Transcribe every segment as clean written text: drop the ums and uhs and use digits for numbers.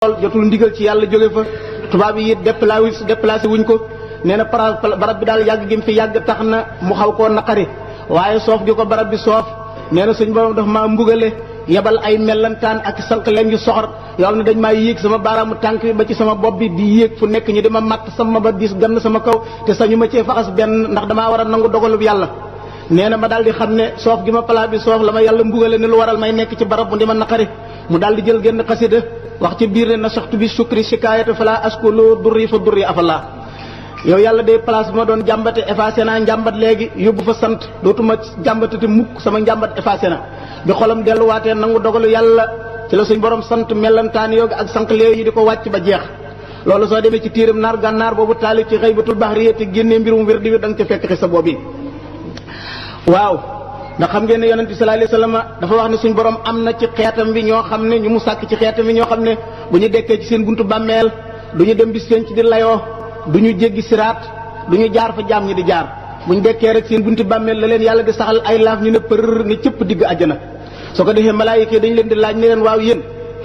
jotul ndigal ci yàlla jóge fa tubaab yi déplacé wuñ ko nee na barab bi daal yàgg gi mu fi yàgg tax na mu xaw koo naqari waaye soof gi ko barab bi soof nee na suñ borom dafa maa mbugale yebal ay mellantaan ak sànq leen yu soxor yoo xam ne dañ maa yéeg sama baaraamu tànk bi ba ci sama bopp bi di yéeg fu nekk ñu di ma matt sama ba diis gann sama kaw te sañu ma cee faxas benn ndax damaa war a nangu dogalub yàlla nee na ma daal di xam ne soof gi ma pala bi soof la ma yàlla mbugale ne lu waral may nekk ci barab bu di ma naqari mu daal di jël génn xasida wax ci biir ne na saxtu bi sukri shikaayata fala askulu durri fa durri afala yow yàlla day place bi ma doon jàmbate effacé naa njàmbat léegi yóbbu fa sant dootuma jàmbatate mukk sama njàmbat effacé na bi xolam delluwaatee nangu dogalu yàlla ci la suñ borom sant mellantaan yoogi ak sànq léegi ñu di ko wàcc ba jeex loolu soo demee ci tiiram naar gànnaar boobu taalif ci xëybatul bahriya te génnee mbirum wér di wér da nga ca fekk xisa boobu waaw ndax xam ngeen ne yonent bi sallallahu alayhi wasallam dafa wax ne suñ borom am na ci xeetam bi ñoo xam ne ñu mu sàkk ci xeetam bi ñoo xam ne bu ñu dekkee ci seen buntu bàmmeel du ñu dem bis penc di layoo du ñu jéggi siraat du ñu jaar fa jaam ñi di jaar bu ñu dekkee rek seen buntu bàmmeel la leen yàlla di saxal ay laaf ñu ne për ne cëpp digg àjjana soo ko defee malaayika dañ leen di laaj ne leen waaw yéen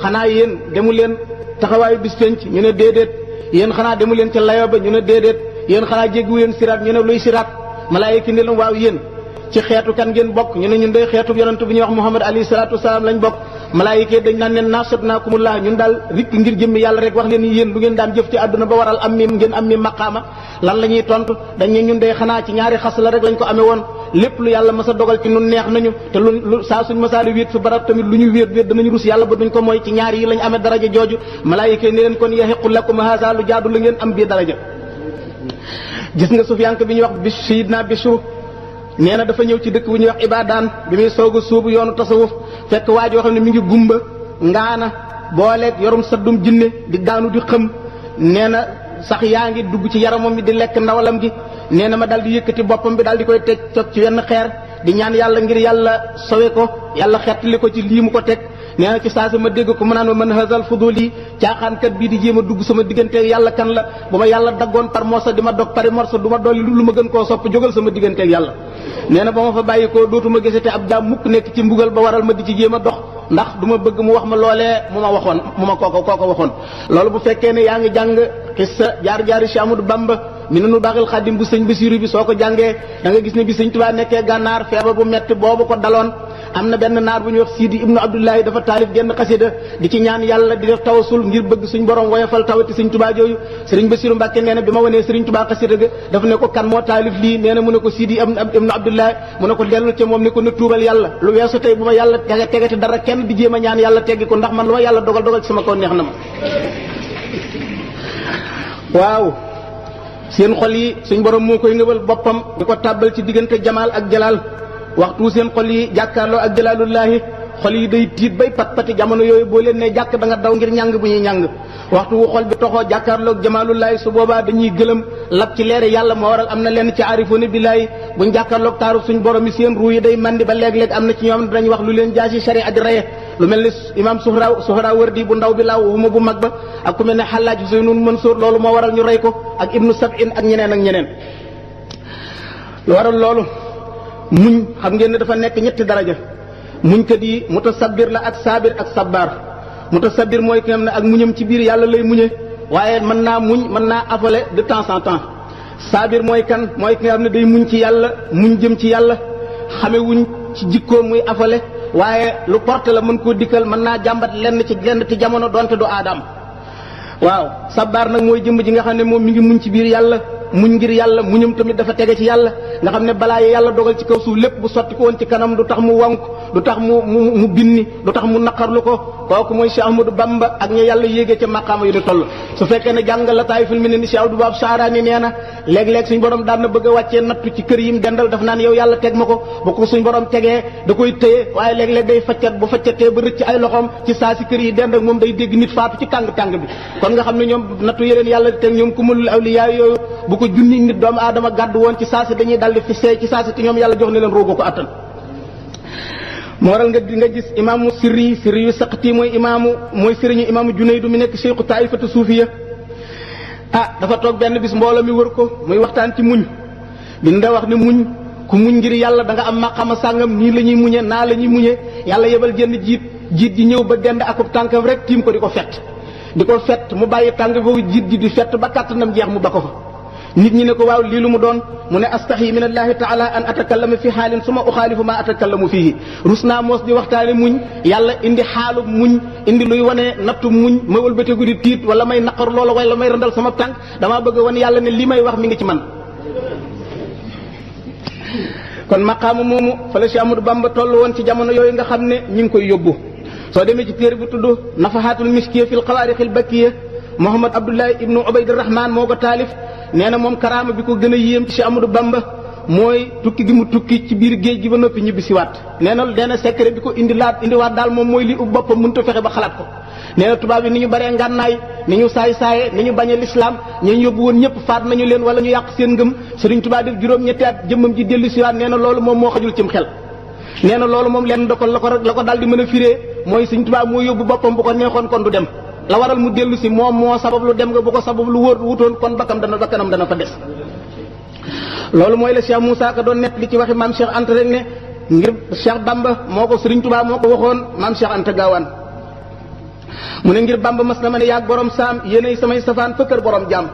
xanaa yéen demu leen taxawaayu bis penc ñu ne déedéet yéen xanaa demu leen ca layoo ba ñu ne déedéet yéen xanaa jéggiwu leen siraat ñu ne luy siraat malaayika ne leen waaw yéen ci xeetu kan ngeen bokk ñu ne ñun day xeetu yonent bu ñuy wax Muhammad alayhi salaatu wasalaam lañ bokk malaayika dañ naan leen naasatnaakumullah ñun daal rikk ngir jëmmi yàlla rek wax leen ni yéen lu ngeen daan jëf ci àdduna ba waral am mim ngeen am mi maqaama lan la ñuy tontu dañ ne ñun day xanaa ci ñaari xas la rek lañ ko amee woon lépp lu yàlla mas a dogal ci nun neex nañu te lu saa suñ masaali wéet fi barab tamit lu ñu wéet danañu rus yàlla ba duñ ko mooy ci ñaari yi lañ amee daraja jooju malaayika ne leen kon yahiqu lakum haza lu jaadu la ngeen am bii daraja gis nga sufiyank bi ñuy wax bi sayidna Bishr nee na dafa ñëw ci dëkk bu ñuy wax Ibadaan bi muy soog a suubu yoonu tasawuf fekk waa joo xam ne mi ngi gumba ngaana booleeg yorum saddum jinne di daanu di xëm nee na sax yaa ngi dugg ci yaramam bi di lekk ndawalam gi nee na ma daal di yëkkati boppam bi daal di koy teg toog ci wenn xeer di ñaan yàlla ngir yàlla sowe ko yàlla xettali ko ci lii mu ko teg nee na ci saa si ma dégg ko mu naan ma man hasal fuduli caaxaankat bii di jéem a dugg sama digganteeg yàlla kan la bu ma yàlla daggoon par morsa di ma dog pari morsa du ma dolli lu ma gën koo sopp jógal sama digganteeg yàlla nee na ba ma fa bàyyi ko dootuma gisate ab jaam mukk nekk ci mbugal ba waral ma di ci jéem a dox ndax du ma bëgg mu wax ma loolee mu ma kooko waxoon loolu bu fekkee ne yaa ngi jàng xissa jaar-jaari Cheikh Ahmadou Bamba mi nunu baaxil xadim bu sëñ Basiru bi soo ko jàngee da nga gis ne bi sëñ Tuubaa nekkee gànnaar feebar bu metti boobu ko daloon am na benn naar bu ñuy wax Sidi Ibnu Abdullahi dafa taalif genn xasida di ci ñaan yàlla di def tawasul ngir bëgg suñ borom woyofal tawati sëñ Tuubaa jooyu sëriñ Basiru Mbàkke nee na bi ma wanee sëriñ Tuubaa xasida ga dafa ne ko kan moo taalif lii nee na mu ne ko Sidi Ibnu Abdullahi mu ne ko dellu ca moom ne ko na tuubal yàlla lu weesu tey bu ma yàlla tegati dara kenn di jéem a ñaan yàlla teggi ko ndax man lu ma yàlla dogal ci sama kaw neex na ma waaw seen xol yi suñ borom moo koy ngëbal boppam di ko tàbbal ci diggante jamaal ak jalaal waxtu seen xol yi jàkkaarloo ak jalaalullaahi xol yi day tiit bay pat-pati jamono yooyu boo leen ne jàkk da nga daw ngir ñàng bu ñuy ñàng waxtu wu xol bi toxoo jàkkaarloo ak jamaalullaahi su boobaa dañuy gëlëm lab ci leere yàlla moo waral am na lenn ci aarifoona billaahi buñ jàkkaarloo taaru suñ borom yi seen ruu yi day mandi ba léeg-léeg am na ci ñoom dañ wax lu leen jaasi sharia di reye lu mel ni imam Suhra Wardi bu ndaw bi laaw wuma bu mag ba ak ku mel ne Xallaaj Huseynun Mansour loolu moo waral ñu rey ko ak ibnu Sab'in ak ñeneen lu waral loolu muñ xam ngeen ne dafa nekk ñetti daraja muñ kat yi mutasabbir la ak saabir ak sabbaar mutasabbir mooy ki nga xam ne ak muñam ci biir yàlla lay muñe waaye mën naa muñ mën naa affale de temps en temps saabir mooy kan mooy ki nga xam ne day muñ ci yàlla muñ jëm ci yàlla xame wuñ ci jikkoo muy affale waaye lu porte la mën koo dikkal mën naa jàmbat lenn ci jamono donte du aadam waaw sabbaar nag mooy jëmm ji nga xam ne moom mi ngi muñ ci biir yàlla muñ ngir yàlla muñam tamit dafa tege ci yàlla nga xam ne balaa yàlla dogal ci kaw suuf lépp bu sotti ko woon ci kanam du tax mu wonk du tax mu binni du tax mu naqarlu ko kooku mooy Cheikh Ahmadou Bamba ak ña yàlla yéegee ca maqaama yu ni toll su fekkee ne jàng la taay filmi ne ni Cheikh Abdou Bab Saaraani nee na léeg-léeg suñ borom daan na bëgg a wàccee nattu ci kër yi mu dendal daf naan yow yàlla teg ma ko bu ko suñ borom tegee da koy téye waaye léeg-léeg day faccat bu faccatee ba rëcc ay loxoom ci saa si kër yi dend ak moom day dégg nit faatu ci tàng-tàng bi kon nga xam ne ñoom nattu yeneen yàlla teg ñoom kumulul awliyaa yooyu bu ko junni nit doomu aadama gàddu woon ci saa si dañuy daldi fi seey ci saa si te ñoom yàlla jox ne leen roogo ko attan moo waral nga gis imaamu sirri yu saqati mooy sëriñu imaamu Junaydu mi nekk cheikhu taifatu suufiya dafa toog benn bis mbooloo mi wër ko muy waxtaan ci muñ bi nda wax ne muñ ku muñ ngir yàlla da nga am maqama sàngam nii la ñuy muñe naa la ñuy muñe yàlla yebal jenn jiit ji ñëw ba dend akub tànkam rek tiim ko di ko fett di ko fett mu bàyyi tàng foofu jiit ji di fett ba kàttanam jeex mu ba ko fa nit ñi ne ko waaw lii lu mu doon mu ne astahi min allahi taala an atakallama fi xaalin suma uxaalifu ma atakallamu fihi rus naa moos di waxtaane muñ yàlla indi xaalu muñ indi luy wane nattu muñ ma wëlbateeku di tiit wala may naqar loola wala may randal sama tànk damaa bëgg wan yàlla ne li may wax mi ngi ci man kon maqaamu moomu fa la Cheikh Ahmadou Bamba toll woon ci jamono yooyu nga xam ne ñi ngi koy yóbbu soo demee ci téere bu tudd nafahatul miskiya fil xawaarixil bakkiya Mouhamad Abdoulaye ibnu Ubaydirahman moo ko taalif nee na moom karaama bi ko gën a yéem ci Cheikh Ahmadou Bamba mooy tukki gi mu tukki ci biir géej gi ba noppi ñibbi siwaat nee na secret bi ko indiwaat daal moom mooy li ub boppam mënut a fexe ba xalaat ko nee na tubaab yi ni ñu baree ngànnaay ni ñu saay-saaye ni ñu bañee lislaam ñu yóbbu woon ñëpp faat nañu leen wala ñu yàq seen ngëm Sëriñ Tuubaa def juróom-ñetti at jëmmam ji dellu siwaat nee na loolu moom moo xajul cim xel nee na loolu moom leen la ko daal di mën a firee mooy Sëriñ Tuubaa moo yóbbu boppam bu ko neexoon kon du dem la waral mu dellu si moom moo sabab lu dem nga bu ko sabab lu wutoon kon bakkanam dana fa des loolu mooy la Cheikh Moussa Ka doon nett li ci waxi maam Cheikh Anta rek ne ngir Cheikh Bamba moo ko Sëriñ Tuubaa moo ko waxoon maam Cheikh Anta Gaawaan mu ne ngir Bamba mas na ma ne yaag borom saam yéenay samay safaan fa kër borom jaam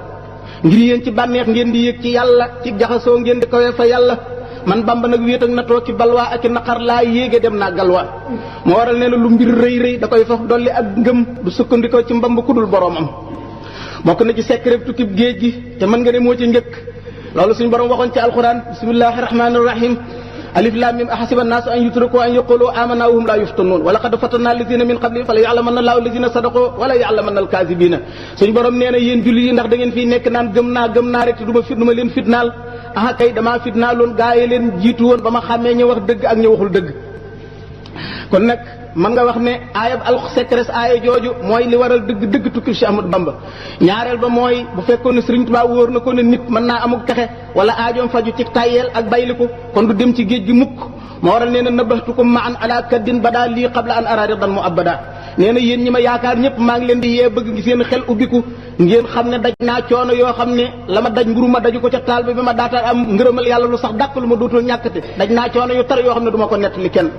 ngir yéen ci bànneex ngeen di yëg ci yàlla ci jaxasoo ngeen di kawee fa yàlla man Bamba nag wéet ak na toog ci balwaa ak i naqar laa yéege dem naa galwaa moo waral nee na lu mbir rëy da koy faf dolli ak ngëm du sukkandikoo ci mbamb ku dul boromam bokk na ci secret tukkib géej gi te mën nga ne moo ci njëkk loolu suñu borom waxoon ci alquran bismillahi rahmani rahim alif lam mim ahasiba annaasu an yutraku an yaqulu amanna wa hum la yuftanun wa laqad fatanna alladina min qablihim fala ya'lamanna allahu alladina sadaqu wala ya'lamanna alkazibina suñu borom nee na yéen julli yi ndax da ngeen fii nekk naan gëm naa rek te du ma leen fitnaal aha kay damaa fitnaaloon gaa yi leen jiitu woon ba ma xàmmee ñu wax dëgg ak ñu waxul dëgg kon nag man nga wax ne aayab secret aaya jooju mooy li waral dëgg tukki Cheikh Ahmadou Bamba ñaareel ba mooy bu fekkoon ne Sëriñ Tuubaa wóor na ko ne nit mën naa amuk texe wala aajoom faju ci tayyeel ak bayliku kon du dem ci géej gi mukk moo waral nee na nabahtukum ma an ala kaddin badaa lii qabla an ara ridan mu abada nee na yéen ñi ma yaakaar ñëpp maa ngi leen di yee bëgg gi seen xel ubbiku ngeen xam ne daj naa coono yoo xam ne la ma daj mburu ma daju ko ca taal bi ma daata am ngërëmal yàlla lu sax dàkk lu ma dootul ñàkkate daj naa coono yu tar yoo xam ne du ma ko nettali kenn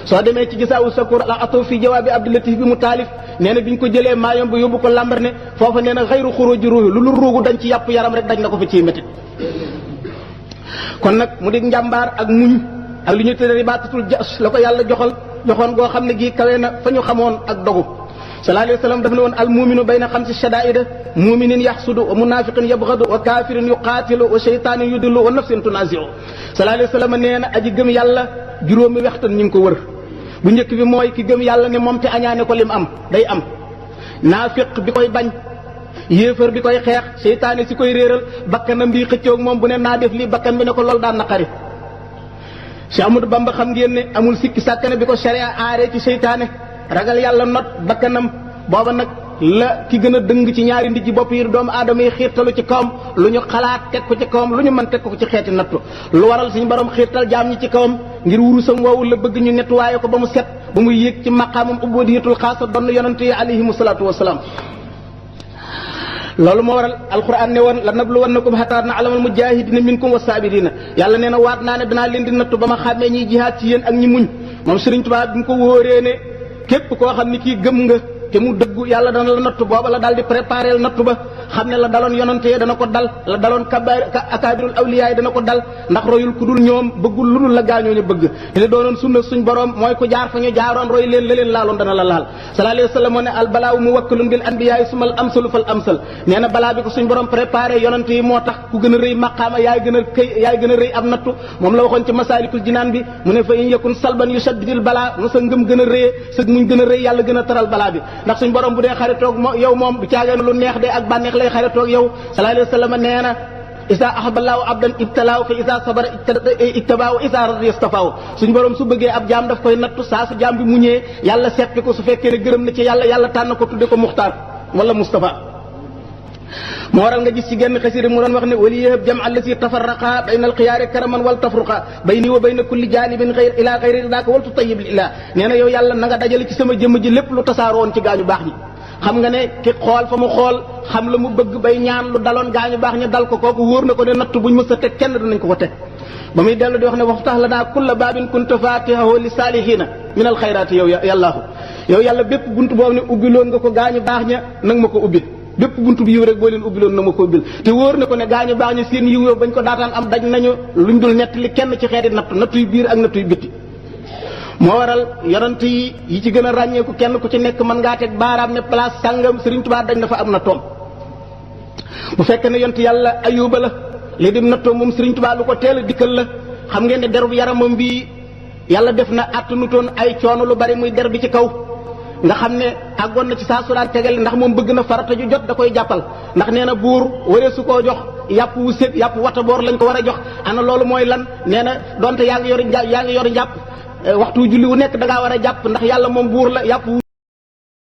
soo demee ci gisaawu sakoor la atoo fi jawaabi abdulatif bi mu taalif nee na bi ñu ko jëlee maayom ba yóbbu ko lambar ne foofa nee na xayru xuróoji ruuhi lu ruugu dañ ci yàpp yaram rek daj na ko fi ciy métit kon nag mu di njàmbaar ak muñ ak li ñu tëddee ribaatatul jas la ko yàlla joxoon goo xam ne gii kawe na fa ñu xamoon ak dogu sallallahu alayhi wa sallam daf ne woon al muminu bayna xamsi shadaida muminin yaxsudu wa munafiqin yabgadu wa kafirin yuqaatilu wa sheytaanin yudillu wa nafsin tunaziu sallallahu alayhi wa sallam nee na aji gëm yàlla juróomi wextan ñu ngi ko wër bu njëkk bi mooy ki gëm yàlla ne moom te añaane ko lim am day am naafiq bi koy bañ yéefar bi koy xeex seytaane si koy réeral bakkanam bi xëccoog moom bu ne naa def lii bakkan bi ne ko loolu daan naqari Cheikh Ahmadou Bamba xam ngeen ne amul sikki sàkkane bi ko sharia aaree ci seytaane ragal yàlla not bakkanam booba nag la ki gën a dëng ci ñaari ndijji bopp yi doomu aadama yi xiirtalu ci kawam lu ñu xalaat teg ko ci kawam lu ñu mën teg ko ci xeeti nattu lu waral suñu borom xiirtal jaam ñi ci kawam ngir wurusam woowu la bëgg ñu nettuwaaye ko ba mu set ba muy yéeg ci maqaamam ubbudiyatul xaasa donn yonante yi alayhimu salaatu wasalaam loolu moo waral alquran ne woon la nabluwannakum hatta na'lamal mujahidina minkum was-sabirina yàlla nee na waat naa ne danaa leen di nattu ba ma xàmmee ñiy jihaad ci yéen ak ñi muñ moom Sëriñ Tuubaa bi mu ko wóoree ne képp koo xam ni kii gëm nga te mu dëggu yàlla dana la nattu booba la daal di préparé nattu ba xam ne la daloon yonante yi dana ko dal la daloon akaabirul awliyaa yi dana ko dal ndax royul ku dul ñoom bëggul lu dul la gaañooñu bëgg te li doonoon sunna suñ borom mooy ku jaar fa ñu jaaroon roy leen la leen laaloon dana la laal sallallahu alayhi wa sallam moo ne al balaawu muwakkilun bil anbiyaa sumal amsalu fal amsal nee na balaa bi ko suñ borom préparé yonante yi moo tax ku gën a rëy maqaama yaay gën a rëy am nattu moom la waxoon ci masaalikul jinaan bi mu ne fa in yakun salban yushaddidil balaa nu sa ngëm gën a rëyee sa muñ gën a rëy yàlla gën a taral balaa bi ndax suñ borom bu dee xaritoog yow moom du caageen lu neex de ak bànneex lay xaritoog yow sallallahu alayhi wa sallam nee na isa ahaballahu abdan ibtalaahu fa isa sabara ittabaahu isa radiya istafaahu suñ borom su bëggee ab jaam daf koy nattu saa su jaam bi muñee yàlla seppi ko su fekkee ne gërëm na ci yàlla tànn ko tudde ko muxtaar wala mustafa moo waral nga gis ci genn xasida mu doon wax ne wali yahab jam allati tafarraqa bayna alxiyaari karaman wal tafruqa bayni wa bayna kulli janibin ila xayri ridaka wal tutayib lillah nee na yow yàlla na nga dajale ci sama jëmm ji lépp lu tasaaroon ci gaañu baax ñi xam nga ne ki xool fa mu xool xam la mu bëgg bay ñaan lu daloon gaañu baax ña dal ko kooku wóor na ko ne natt buñ mës a teg kenn danañ ko teg ba muy dellu di wax ne waxtax la naa kulla baabin kunta fatihahu li saalihiina min alxayraati yow yàllaahu yow yàlla bépp buntu boobu ne ubbiloon nga ko gaañu baax ña nag ma ko ubbil bépp buntu bi yiw rek boo leen ubbiloon nag ma ko ubbil te wóor na ko ne gaañu baax ña seen yiw yow bañ ko daataan am daj nañu luñ dul nettali kenn ci xeeti nattu yu biir ak nattu yu bitti moo waral yonent yi ci gën a ràññeeku kenn ku ci nekk mën ngaa teg baaraam ne place sàngam Sëriñ Tuubaa dañ na fa am na toom bu fekkee ne yonent yàlla Ayuba la li dim nattoo moom Sëriñ Tuubaa lu ko teel a dikkal la xam ngeen ne derub yaramam bi yàlla def na attanutoon ay coono lu bari muy der bi ci kaw nga xam ne àggoon na ci saa su daan tegal ndax moom bëgg na farata ju jot da koy jàppal ndax nee na buur waree su koo jox yàpp wu set yàpp wata boor lañ ko war a jox ana loolu mooy lan nee na donte yaa ngi yor njàpp waxtu julli wu nekk da ngaa war a jàpp ndax yàlla moom buur la yàpp